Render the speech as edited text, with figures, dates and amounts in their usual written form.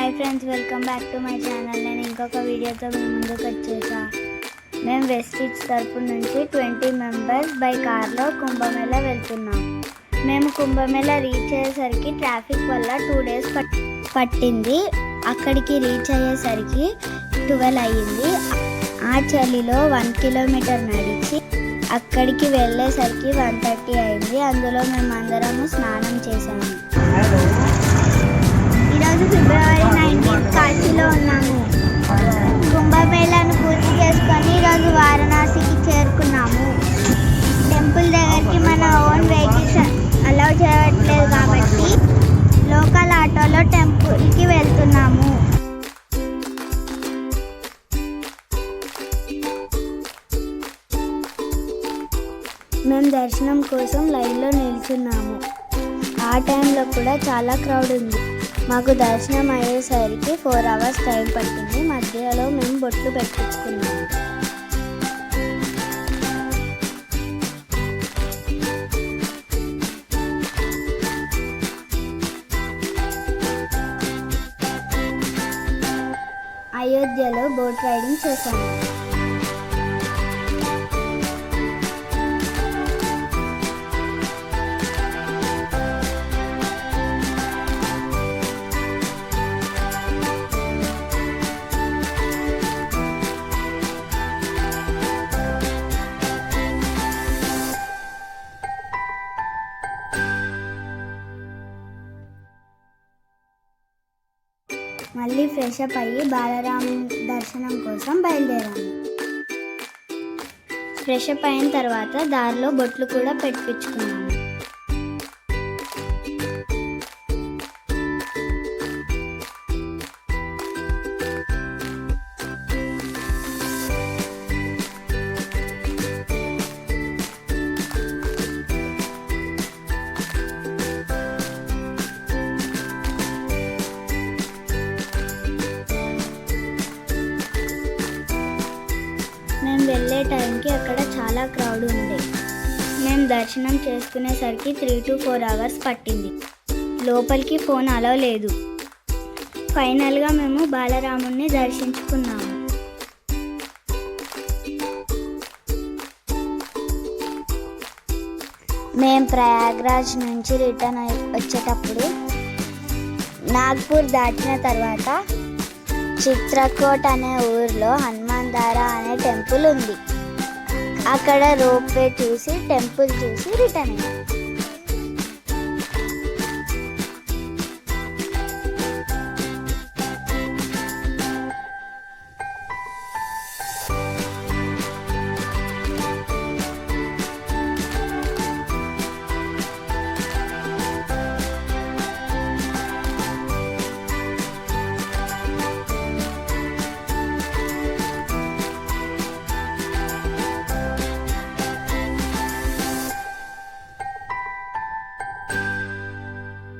Hi friends, welcome back to my channel. నేను ఇంకొక వీడియోతో మీ ముందుకు వచ్చేసా. మేము వెస్టిజ్ తరపు నుంచి 20 మెంబర్స్ బై కార్లో కుంభమేళా వెళ్తున్నాం. మేము కుంభమేళా రీచ్ అయ్యేసరికి ట్రాఫిక్ వల్ల 2 days పట్టింది. అక్కడికి రీచ్ అయ్యేసరికి 12 అయ్యింది. ఆ చలిలో 1 kilometer నడిచి అక్కడికి వెళ్ళేసరికి 1:30 అయింది. అందులో మేము అందరము స్నానం చేసాము. ఈరోజు ఫిబ్రవరి 19 కాశీలో ఉన్నాము. కుంభమేళాను పూర్తి చేసుకొని ఈరోజు వారణాసికి చేరుకున్నాము. టెంపుల్ దగ్గరికి మన ఓన్ వెహికల్స్ అలౌ చేయట్లేదు కాబట్టి లోకల్ ఆటోలో టెంపుల్కి వెళ్తున్నాము. మేము దర్శనం కోసం లైన్లో నిల్చున్నాము. ఆ టైంలో కూడా చాలా క్రౌడ్ ఉంది. మాకు దర్శనం అయ్యేసరికి 4 hours టైం పట్టింది. మధ్యలో మేము బొట్లు పెట్టించుకున్నాము. అయోధ్యలో బోట్ రైడింగ్ చేశాము. మళ్ళీ ఫ్రెష్ అప్ అయ్యి బాలరాం దర్శనం కోసం బయలుదేరాము. ఫ్రెష్ అప్ అయిన తర్వాత దారిలో బొట్లు కూడా పెట్టించుకున్నాము. మేము వెళ్ళే టైంకి అక్కడ చాలా క్రౌడ్ ఉంది. మేము దర్శనం చేసుకునేసరికి 3 to 4 hours పట్టింది. లోపలికి ఫోన్ అలౌ లేదు. ఫైనల్గా మేము బాలరాముని దర్శించుకున్నాము. మేము ప్రయాగ్రాజ్ నుంచి రిటర్న్ వచ్చేటప్పుడు నాగ్పూర్ దాటిన తర్వాత చిత్రకోట్ అనే ఊర్లో హనుమాన్ దారా అనే టెంపుల్ ఉంది. అక్కడ రోప్ వే చూసి టెంపుల్ చూసి రిటర్న్ అయ్యాం.